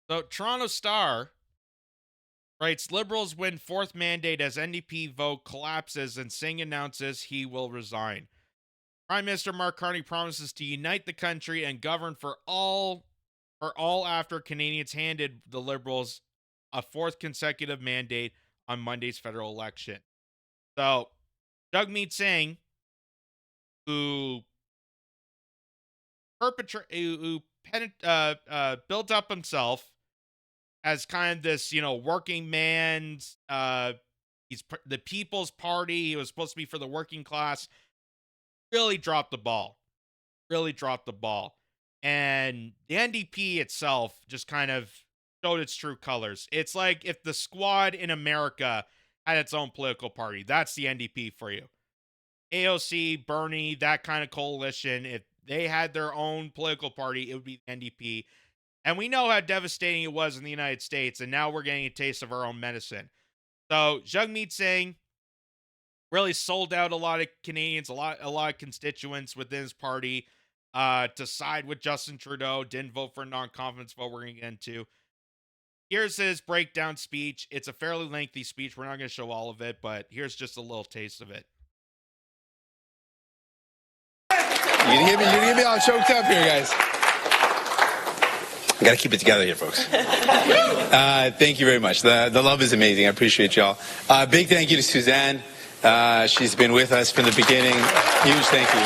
So Toronto Star writes, Liberals win fourth mandate as NDP vote collapses and Singh announces he will resign. Prime Minister Mark Carney promises to unite the country and govern for all after Canadians handed the Liberals a fourth consecutive mandate on Monday's federal election. So Jagmeet Singh, who built up himself as kind of this, working man's, the People's Party. He was supposed to be for the working class. Really dropped the ball. Really dropped the ball. And the NDP itself just kind of showed its true colors. It's like if the Squad in America had its own political party. That's the NDP for you. AOC, Bernie, that kind of coalition. If they had their own political party, it would be the NDP. And we know how devastating it was in the United States, and now we're getting a taste of our own medicine. So Jagmeet Singh really sold out a lot of Canadians, a lot of constituents within his party to side with Justin Trudeau. Didn't vote for a non-confidence vote. We're going to get into. Here's his breakdown speech. It's a fairly lengthy speech. We're not going to show all of it, but here's just a little taste of it. You're gonna get me all choked up here, guys. I gotta keep it together here, folks. Thank you very much. The love is amazing. I appreciate y'all. Big thank you to Suzanne. She's been with us from the beginning. Huge thank you.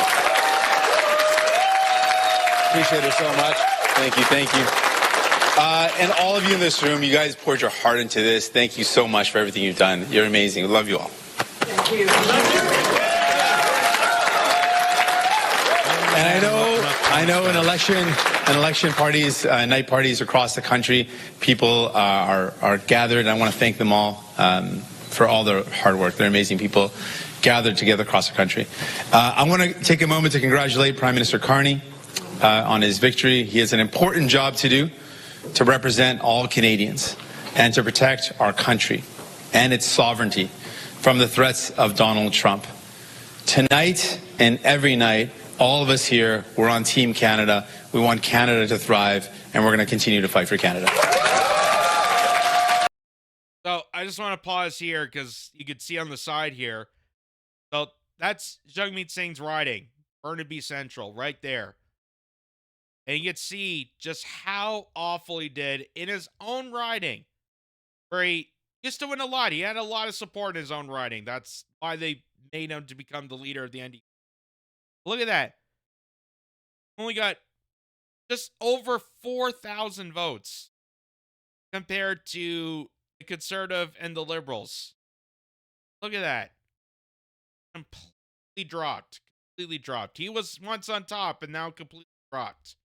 Appreciate her so much. Thank you. And all of you in this room, you guys poured your heart into this. Thank you so much for everything you've done. You're amazing. We love you all. Thank you. And I know in election parties, night parties across the country, people are gathered. And I want to thank them all for all their hard work. They're amazing people gathered together across the country. I want to take a moment to congratulate Prime Minister Carney on his victory. He has an important job to do to represent all Canadians and to protect our country and its sovereignty from the threats of Donald Trump. Tonight and every night, all of us here, we're on Team Canada. We want Canada to thrive, and we're going to continue to fight for Canada. So I just want to pause here because you could see on the side here. So that's Jagmeet Singh's riding, Burnaby Central, right there. And you can see just how awful he did in his own riding, where he used to win a lot. He had a lot of support in his own riding. That's why they made him to become the leader of the NDP. Look at that. Only got just over 4,000 votes compared to the Conservative and the Liberals. Look at that. Completely dropped. He was once on top and now completely dropped.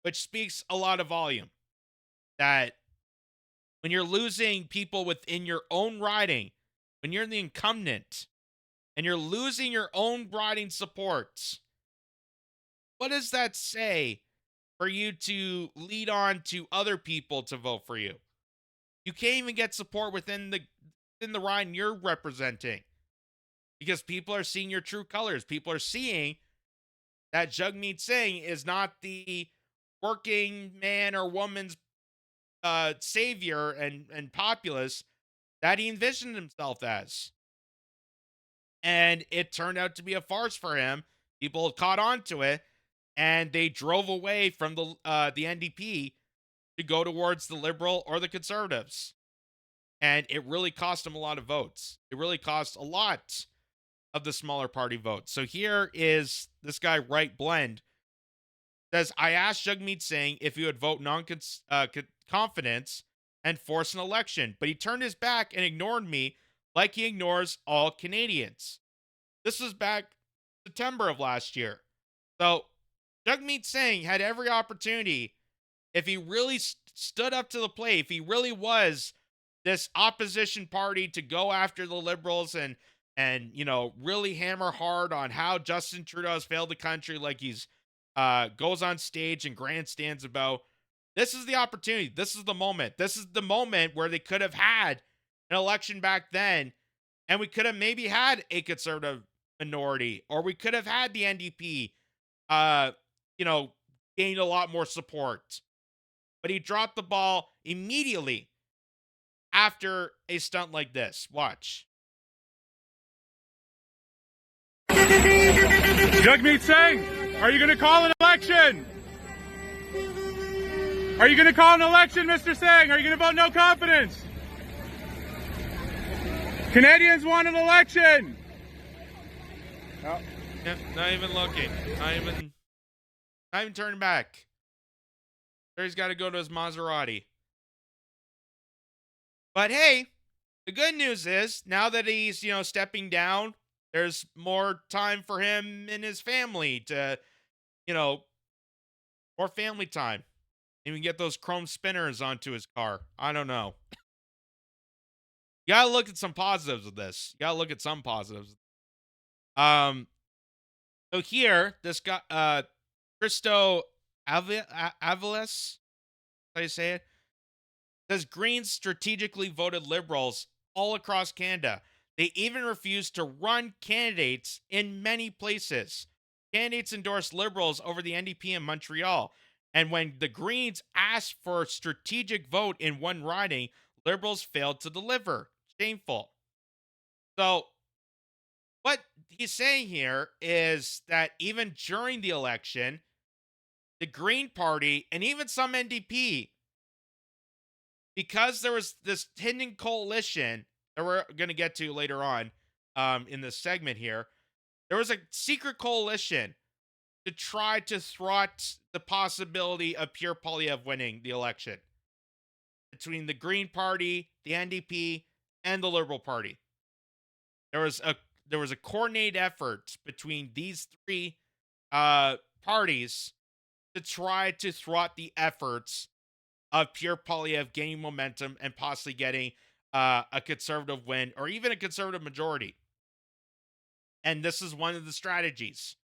Which speaks a lot of volume. That when you're losing people within your own riding, when you're the incumbent, and you're losing your own riding support, what does that say for you to lead on to other people to vote for you? You can't even get support within the riding you're representing because people are seeing your true colors. People are seeing that Jagmeet Singh is not the working man or woman's savior and populace that he envisioned himself as. And it turned out to be a farce for him. People caught on to it, and they drove away from the NDP to go towards the Liberal or the Conservatives. And it really cost him a lot of votes. It really cost a lot of the smaller party votes. So here is this guy, Right Blend, says, I asked Jagmeet Singh if he would vote non-confidence and force an election, but he turned his back and ignored me like he ignores all Canadians. This was back September of last year. So Jagmeet Singh had every opportunity, if he really stood up to the plate, if he really was this opposition party, to go after the Liberals and really hammer hard on how Justin Trudeau has failed the country, like he's goes on stage and grandstands about. This is the opportunity. This is the moment. This is the moment where they could have had an election back then, and we could have maybe had a Conservative minority, or we could have had the NDP, gain a lot more support. But he dropped the ball immediately after a stunt like this. Watch. Jagmeet Singh, are you going to call an election? Are you going to call an election, Mr. Singh? Are you going to vote no confidence? Canadians want an election. No. Yeah, not even looking. Not even turning back. There he's got to go to his Maserati. But hey, the good news is now that he's, stepping down, there's more time for him and his family to, more family time. Even get those chrome spinners onto his car. I don't know. You gotta look at some positives of this. You gotta look at some positives. So here, this guy, Christo Avalos, how you say it, says Greens strategically voted Liberals all across Canada. They even refused to run candidates in many places. Candidates endorsed Liberals over the NDP in Montreal. And when the Greens asked for a strategic vote in one riding, Liberals failed to deliver. Shameful. So, what he's saying here is that even during the election, the Green Party and even some NDP, because there was this hidden coalition that we're going to get to later on in this segment here, there was a secret coalition to try to thwart the possibility of Pierre Poilievre winning the election between the Green Party, the NDP, and the Liberal Party. There was a coordinated effort between these three parties to try to thwart the efforts of Pierre Poilievre gaining momentum and possibly getting a conservative win or even a conservative majority. And this is one of the strategies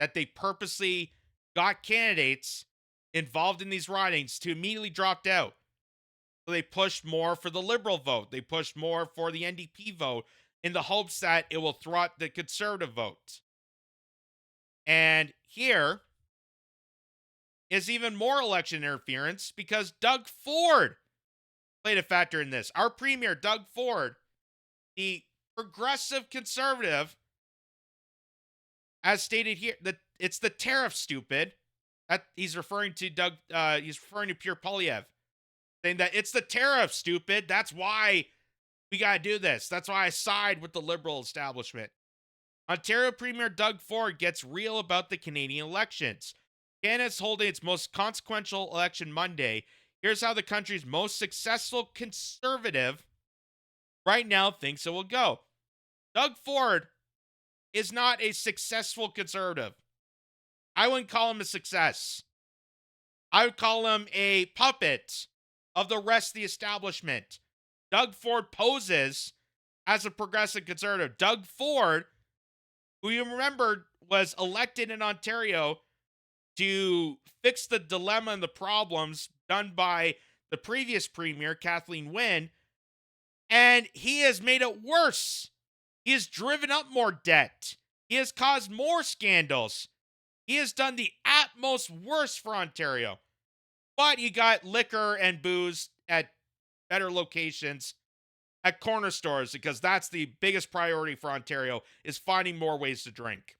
that they purposely got candidates involved in these ridings to immediately dropped out. So they pushed more for the Liberal vote. They pushed more for the NDP vote in the hopes that it will thwart the conservative vote. And here is even more election interference because Doug Ford played a factor in this. Our premier, Doug Ford, the progressive conservative, as stated here, that it's the tariff, stupid. That he's referring to he's referring to Pierre Poilievre, saying that it's the tariff, stupid. That's why we got to do this. That's why I side with the Liberal establishment. Ontario Premier Doug Ford gets real about the Canadian elections. Canada's holding its most consequential election Monday. Here's how the country's most successful conservative right now thinks it will go. Doug Ford is not a successful conservative. I wouldn't call him a success. I would call him a puppet of the rest of the establishment. Doug Ford poses as a progressive conservative. Doug Ford, who you remember was elected in Ontario to fix the dilemma and the problems done by the previous premier, Kathleen Wynne, and he has made it worse. He has driven up more debt. He has caused more scandals. He has done the utmost worst for Ontario. But you got liquor and booze at better locations, at corner stores, because that's the biggest priority for Ontario, is finding more ways to drink.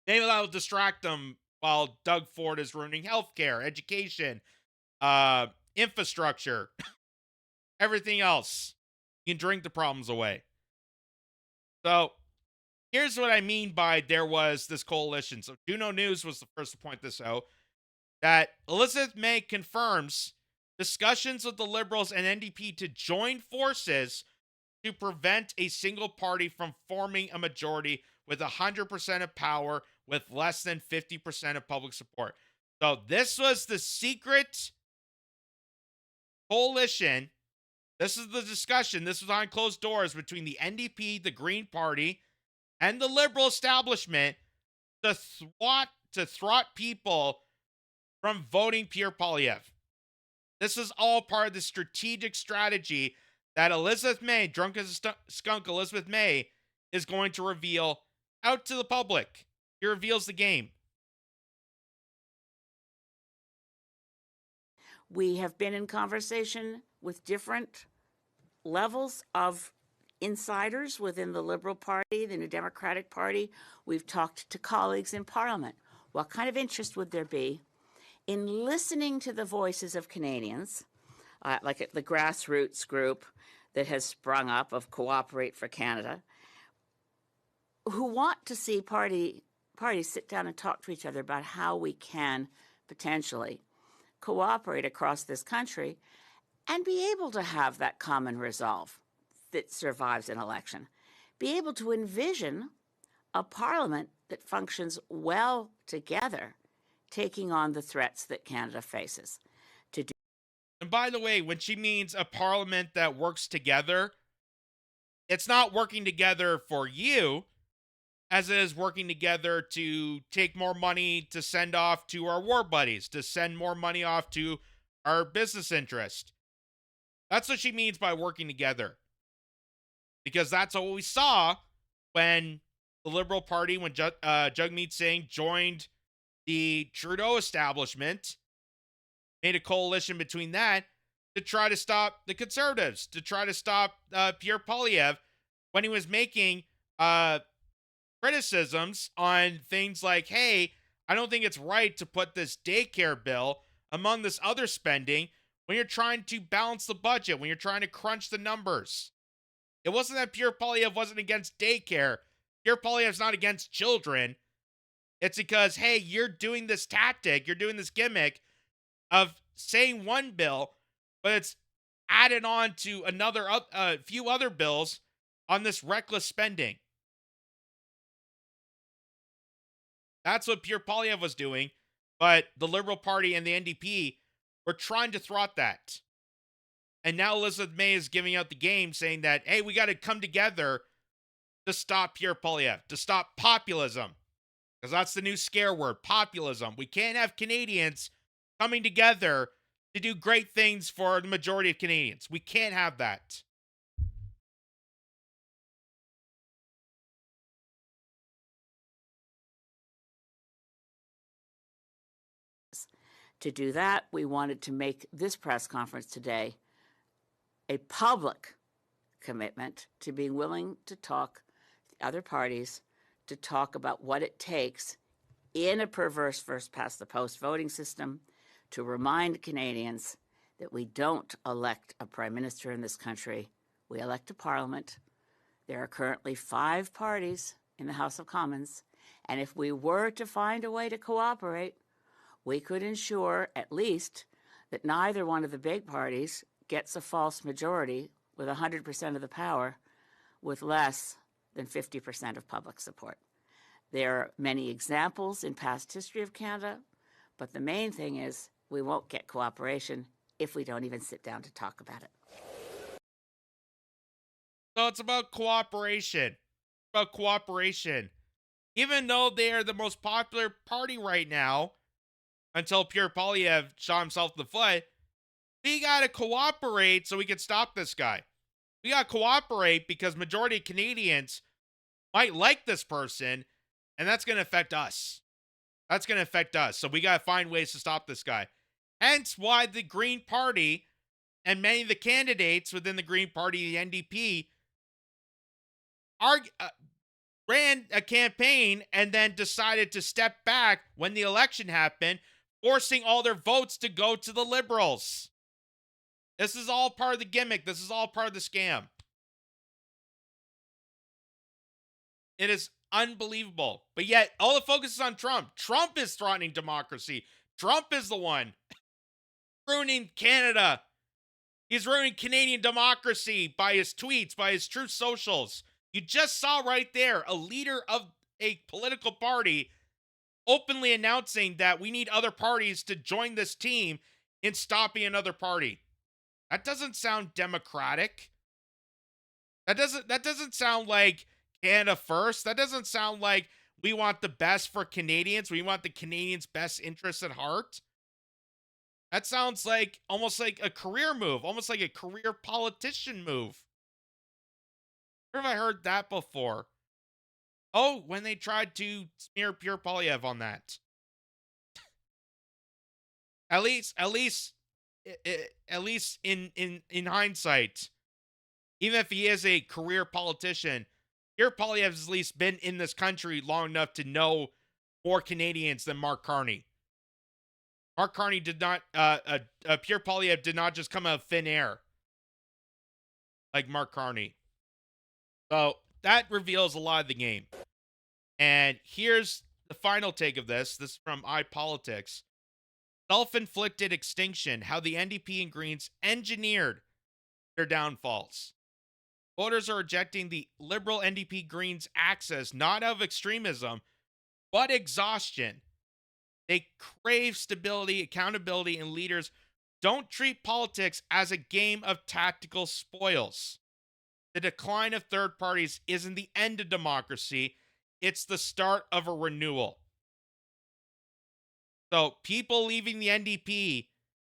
Maybe that'll distract them while Doug Ford is ruining healthcare, education, infrastructure, everything else. You can drink the problems away. So here's what I mean by there was this coalition. So Juno News was the first to point this out, that Elizabeth May confirms discussions with the Liberals and NDP to join forces to prevent a single party from forming a majority with 100% of power with less than 50% of public support. So this was the secret coalition. This is the discussion. This was on closed doors between the NDP, the Green Party, and the Liberal establishment to thwart people from voting Pierre Poilievre. This is all part of the strategic strategy that Elizabeth May, drunk as a skunk Elizabeth May, is going to reveal out to the public. He reveals the game. We have been in conversation with different levels of insiders within the Liberal Party, the New Democratic Party. We've talked to colleagues in Parliament. What kind of interest would there be in listening to the voices of Canadians, like the grassroots group that has sprung up of Cooperate for Canada, who want to see parties sit down and talk to each other about how we can potentially cooperate across this country and be able to have that common resolve that survives an election, be able to envision a parliament that functions well together, taking on the threats that Canada faces. And by the way, when she means a parliament that works together, it's not working together for you, as it is working together to take more money to send off to our war buddies, to send more money off to our business interest. That's what she means by working together. Because that's what we saw when the Liberal Party, when Jagmeet Singh joined the Trudeau establishment, made a coalition between that to try to stop the Conservatives, to try to stop Pierre Poilievre when he was making criticisms on things like, hey, I don't think it's right to put this daycare bill among this other spending when you're trying to balance the budget, when you're trying to crunch the numbers. It wasn't that Pierre Poilievre wasn't against daycare. Pierre Poilievre's not against children. It's because, hey, you're doing this tactic, you're doing this gimmick of saying one bill, but it's added on to another, few other bills on this reckless spending. That's what Pierre Poilievre was doing, but the Liberal Party and the NDP were trying to thwart that. And now Elizabeth May is giving out the game saying that, hey, we got to come together to stop Pierre Poilievre, to stop populism. Because that's the new scare word, populism. We can't have Canadians coming together to do great things for the majority of Canadians. We can't have that. To do that, we wanted to make this press conference today a public commitment to being willing to talk to other parties, to talk about what it takes in a perverse first past the post voting system to remind Canadians that we don't elect a prime minister in this country. We elect a parliament. There are currently 5 parties in the House of Commons, and if we were to find a way to cooperate, we could ensure at least that neither one of the big parties gets a false majority with 100% of the power with less than 50% of public support. There are many examples in past history of Canada, but the main thing is we won't get cooperation if we don't even sit down to talk about it. So it's about cooperation. About cooperation. Even though they are the most popular party right now, until Pierre Poilievre shot himself in the foot, we got to cooperate so we can stop this guy. We got to cooperate because majority of Canadians might like this person, and that's going to affect us. That's going to affect us. So we got to find ways to stop this guy. Hence why the Green Party and many of the candidates within the Green Party, the NDP, ran a campaign and then decided to step back when the election happened, forcing all their votes to go to the Liberals. This is all part of the gimmick. This is all part of the scam. It is unbelievable. But yet, all the focus is on Trump. Trump is threatening democracy. Trump is the one ruining Canada. He's ruining Canadian democracy by his tweets, by his Truth Socials. You just saw right there a leader of a political party openly announcing that we need other parties to join this team in stopping another party. That doesn't sound democratic. That doesn't sound like Canada first. That doesn't sound like we want the best for Canadians. We want the Canadians' best interests at heart. That sounds like almost like a career move, almost like a career politician move. Where have I heard that before? Oh, when they tried to smear Pierre Poilievre on that. At least at least in hindsight, even if he is a career politician, Pierre Poilievre has at least been in this country long enough to know more Canadians than Mark Carney. Mark Carney did not, Pierre Poilievre did not just come out of thin air like Mark Carney. So that reveals a lot of the game. And here's the final take of this. This is from iPolitics. Self-inflicted extinction, how the NDP and Greens engineered their downfalls. Voters are rejecting the liberal NDP Greens axis, not out of extremism, but exhaustion. They crave stability, accountability, and leaders don't treat politics as a game of tactical spoils. The decline of third parties isn't the end of democracy, it's the start of a renewal. So people leaving the NDP,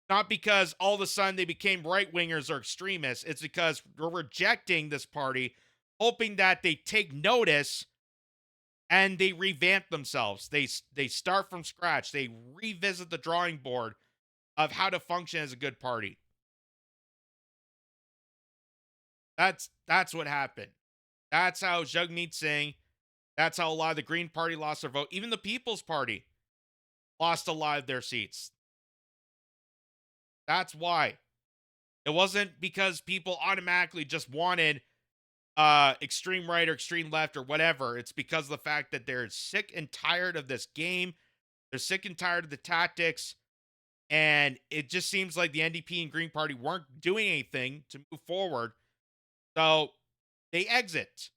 not because all of a sudden they became right-wingers or extremists, it's because we're rejecting this party, hoping that they take notice and they revamp themselves. They start from scratch. They revisit the drawing board of how to function as a good party. That's what happened. That's how Jagmeet Singh, that's how a lot of the Green Party lost their vote. Even the People's Party lost a lot of their seats. That's why. It wasn't because people automatically just wanted extreme right or extreme left or whatever. It's because of the fact that they're sick and tired of this game. They're sick and tired of the tactics. And it just seems like the NDP and Green Party weren't doing anything to move forward. So they exit.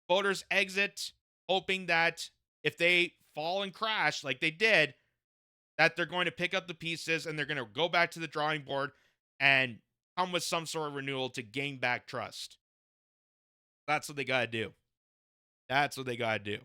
Voters exit, hoping that if they fall and crash like they did, that they're going to pick up the pieces and they're going to go back to the drawing board and come with some sort of renewal to gain back trust. That's what they got to do. That's what they got to do.